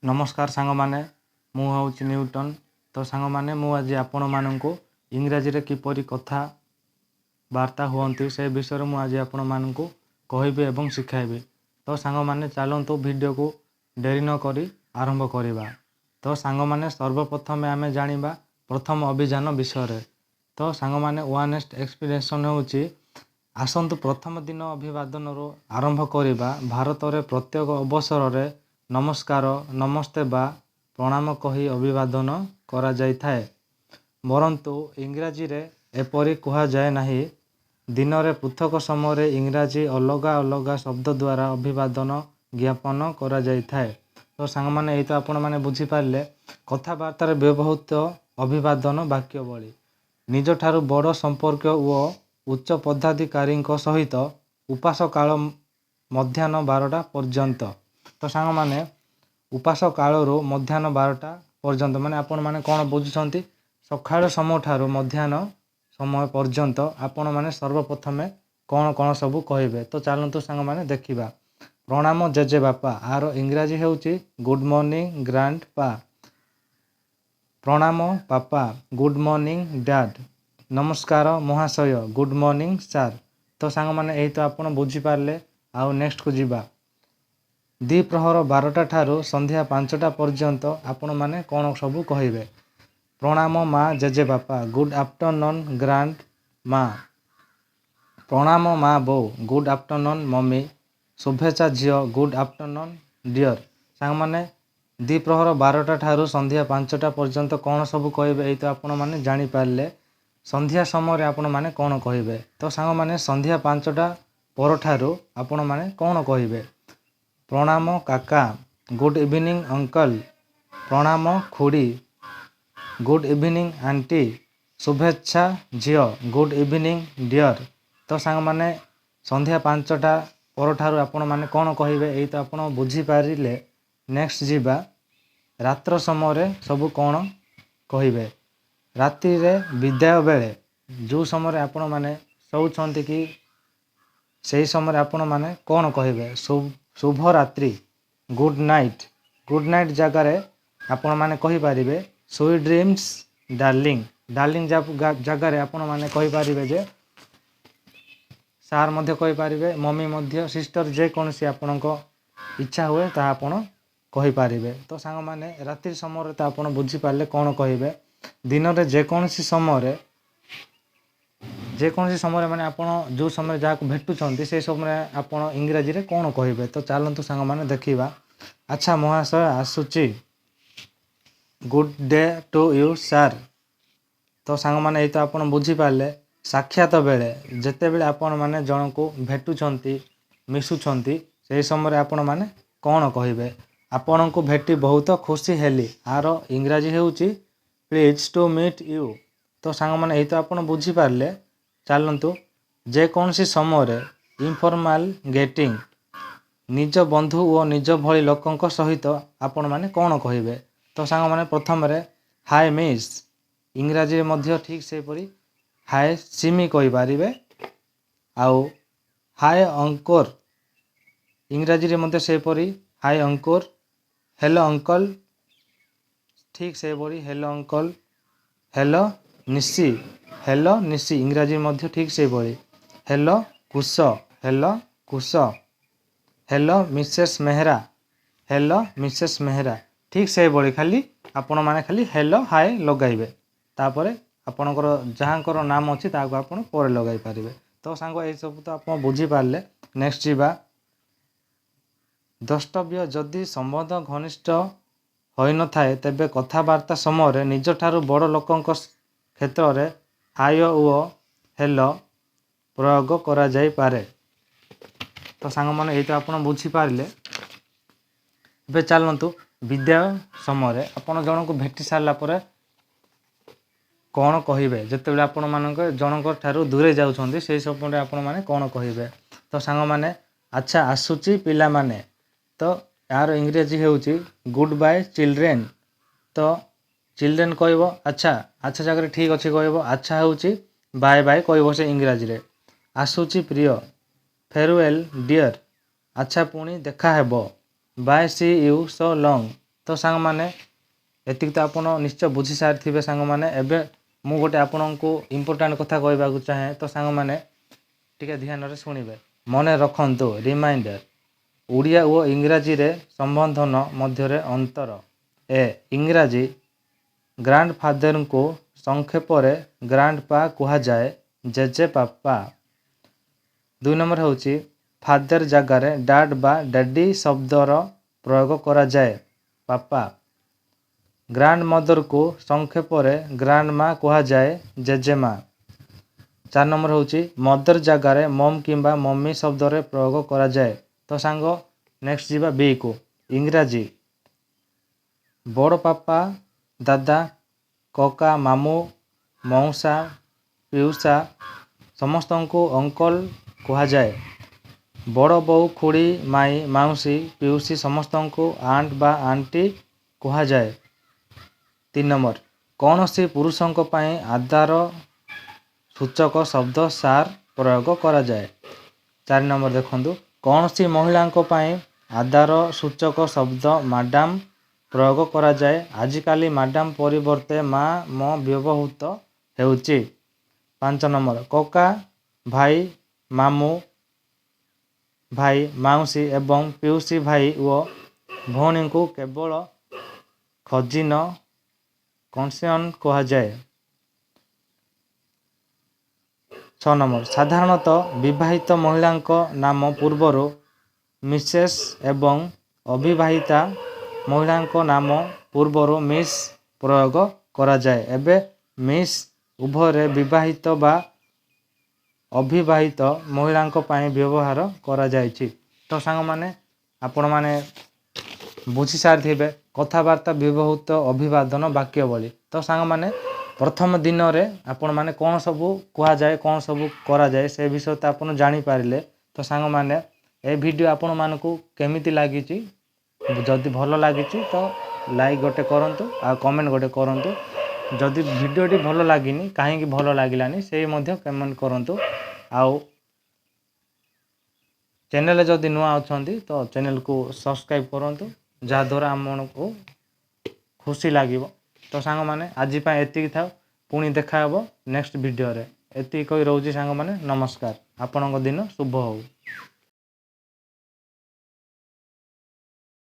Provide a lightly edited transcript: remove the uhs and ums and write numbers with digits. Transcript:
नमस्कार सांग माने मु हूँ न्यूटन। तो सांग माने मु आज आपण मानू इंग्राजी रे किपरि कथा वार्ता हुअन्ति से विषय मु आज आपण मानू कहबी एवं शिखाइबी। तो सांग माने चलतु वीडियो को डेरी न करी आरंभ करिबा। तो सांग माने सर्वप्रथम आमे जानिबा प्रथम अभियान विषय। तो सांग माने वानेस्ट एक्सप्रेशन होची आसंतु प्रथम दिन अभिवादन आरंभ करिबा। भारत रे प्रत्येक अवसर रे नमस्कार नमस्ते बा प्रणाम कही अभिवादन करा जाय थाए। परंतु इंग्राजी रे एपरि कहा जाए नाही। दिन रे पृथक समय इंग्राजी अलगा अलगा शब्द द्वारा अभिवादन ज्ञापन करा जाय थाए। तो सांग माने एई तो आपण माने बुझी पारले कथाबार्ता रे व्यवहृत अभिवादन वाक्यवली निज ठारू बड़ संपर्क व उच्च पदाधिकारी सहित उपास काल मध्याह्न 12टा पर्यंत। तो सांग माने उपास कालरू मध्याह्न 12टा पर्यंत माने आपण माने कौन बुझुछंती सकाळ समय ठारू मध्याह्न समय पर्यंत आपण माने सर्वप्रथमे कौन कौन सबू कहबे। तो चलतु सांग माने देखिबा। प्रणाम जेजे बापा आर इंग्राजी हेउची गुड मॉर्निंग ग्रैंड पा। प्रणाम पापा गुड मॉर्निंग डैड। नमस्कार महाशय गुड मॉर्निंग सर। तो सांग माने एई तो आपण बुझी पारले। आउ नेक्स्ट को जीवा। द्विप्रहर 12टा ठारू संध्या 5टा पर्यंत आपण माने कौन सबू कहबे। प्रणाम माँ जेजे बापा गुड आफ्टरनून ग्रैंड माँ। प्रणाम माँ बो गुड आफ्टरनून मम्मी। शुभेच्छा झियो गुड आफ्टरनून डियर। सांग माने द्विप्रहर 12टा ठारू संध्या 5टा पर्यंत कौन सबू कहबे एई तो आपण माने जानि पारले। संध्या समय आपण माने कौन कहबे। तो सांग माने संध्या 5टा पर ठारू आपण माने कौन कहबे। प्रणाम काका गुड इवनिंग अंकल। प्रणाम खुड़ी गुड इवनिंग आंटी। शुभेच्छा झियो गुड इवनिंग डियर। तो सांग माने संध्या 5टा पर ठारू आपण माने कौन कहबे एई तो आपण बुझी पारिले। नेक्स्ट जीवा। रात्र समय सबू कौन कहबे। राति रे विदाय बेले जो समय आपण माने सोउछंती कि सही समय आपण माने कौन कहबे। शुभ रात्रि गुड नाइट। गुड नाइट जगह रे आपण माने कहि पारिबे स्वीट ड्रीम्स डार्लिंग। डार्लिंग जगह रे आपण माने कहि पारिबे जे सार मध्य कहि पारिबे मम्मी मध्य सिस्टर जे कोनसी आपणको इच्छा हुए ता आपण कहि पारिबे। तो सांग माने रात्रि समय रे ता आपण बुझी पारले कौन कहबे। दिन रे जे कोनसी समय माने आपण जो समय जाको भेटुछंती से समय आपण इंग्रजी रे कौन कहबे। तो चलंतु सांग माने देखिबा। अच्छा महाशय आसुची good day to you sir. तो सांग माने एई तो आपण बुझी पारले साक्षात बेले जेते बेले आपण माने जण को भेटुछंती मिसुछंती से समय आपण माने कौन कहबे। आपण को भेटी बहुत खुशी हेली आर इंग्रजी हेउची प्लीज टू मीट यू। तो सांग माने एई तो आपण बुझी पारले। चलंतु जे कोनसी समय इनफॉर्मल गेटिंग निज बंधु और निज भली लोकंक सहित आपण माने कौन कहबे। तो सांग माने प्रथम रे हाय मिस इंग्रजी रे मध्य ठीक से परी हाय सिमी कहि पारिबे। आउ हाय अंकुर इंग्रजी रे मध्य से परी हाय अंकुर। हेलो अंकल ठीक से परी hello uncle. Hello Nishi hello Nishi इंग्रजी मध्य ठीक से परी hello Kush hello Kush. Hello Mrs Mehra hello Mrs Mehra ठीक से बड़ी खाली आपण माने खाली हेलो हाय लगाइबे। तापरे आपणकर जहाँकर नाम अच्छी ताको आपण पर लगाई पारिबे। तो सांग ए सब तो आप बुझी पारले। नेक्स्ट जीवा। द्रष्टव्य जदि संबंध घनिष्ठ होई न थाए तेबे कथाबार्ता समय निज ठारू बड़ लोकंक क्षेत्र रे हाय ओ हेलो प्रयोग करा जाई पारे। तो सांग माने एई तो आपण बुझी पारले। बे चलंतु विद्यालय समय आपण जण को भेटी सारला परे कौन कहबे। जेते बेले आपण मानक जनक ठारू दूरे जाउछंती सेही समय आपण माने कौन कहबे। तो सांग माने अच्छा आसुची पिला माने। तो यार इंग्रजी हेउची गुड बाय चिल्ड्रेन। तो चिल्ड्रेन कहबो अच्छा अच्छा जगह ठीक अछि कहबो अच्छा हेउची बाय बाय कहबो से इंग्रजी रे। आसुची प्रिय फेयरवेल डियर अच्छा पुणी देखा हेबो bye see you so long. तो सांग माने एतिक तो आपण निश्चय बुझी सारी सांग माने एबे मु गोटे आपको इम्पोर्टाट कथा कहवाक चाहे तो सांग माने टिके ध्यान रे शुणिबे मने रखंतु रिमाइंडर ओडिया और इंग्राजी रे संबोधन मध्य अंतर ए इंग्राजी ग्रांड फादर को संक्षेप ग्रांड पा कह जाए जेजे पापा 2 नंबर होची फादर जगार डैड बा डैडी शब्दर प्रयोग करा जाए पापा ग्रांड मदर को संक्षेप ग्रांड माँ कह जाए जेजेमा 4 नंबर होची मदर जगार मम किंबा मम्मी शब्दर प्रयोग करा जाए तो सांग नेक्स्ट जीवा बी को इंग्राजी बड़ पापा दादा कका मामू मौसा पिउसा समस्त को अंकल कह जाए बड़ बो खुड़ी माई माउसी पिउसी समस्त को आंट बा आंटी कह जाए 3 नंबर कौन सी पुरुषों पाई आधार सूचक शब्द सार प्रयोग करा जाए 4 नंबर देखंतु कौन सी महिला पाई आधार सूचक शब्द मैडम प्रयोग करा जाए आजिकाली मैडम परिवर्ते माँ म व्यवहृत हेउची 5 नंबर कका भाई मामू भाई माउसी एवं पिउसी भाई व भौणी को केवल खजिन कन्सियन कह जाए 6 नंबर साधारणतः विवाहित महिला नाम पूर्वर मिसेस एवं अविवाहिता महिला नाम पूर्वर मिस प्रयोग करा जाए एबे मिस उभय विवाहित बा अविवाहित महिला व्यवहार करा जायछि तो सांग माने आपण माने बुझी सारी थे कथबार्ता व्यवहृत अभिवादन वाक्यवली तो सांग माने प्रथम दिन में आपण माने कौन सब कह जाए कौन सब करा जाए से विषय तो आप जानी पारिले तो सांग माने ए वीडियो आपण मानकु केमिति लागिछि जदि भल लगी तो लाइक गोटे करंतु आ कमेंट गोटे करंतु जदि वीडियोटी भल लगिनी कहीं भल लगिलानी से मध्य कमेंट करंतु आउ चैनल जदि नुआ अछंती तो चैनल को सब्सक्राइब करंतु जहाँद्वारा आमको खुशी लगे तो सांग माने आज एतिक था पुणी देखा नेक्स्ट वीडियो रे एतिक कही रोची सांग माने नमस्कार आपणक दिन शुभ हो।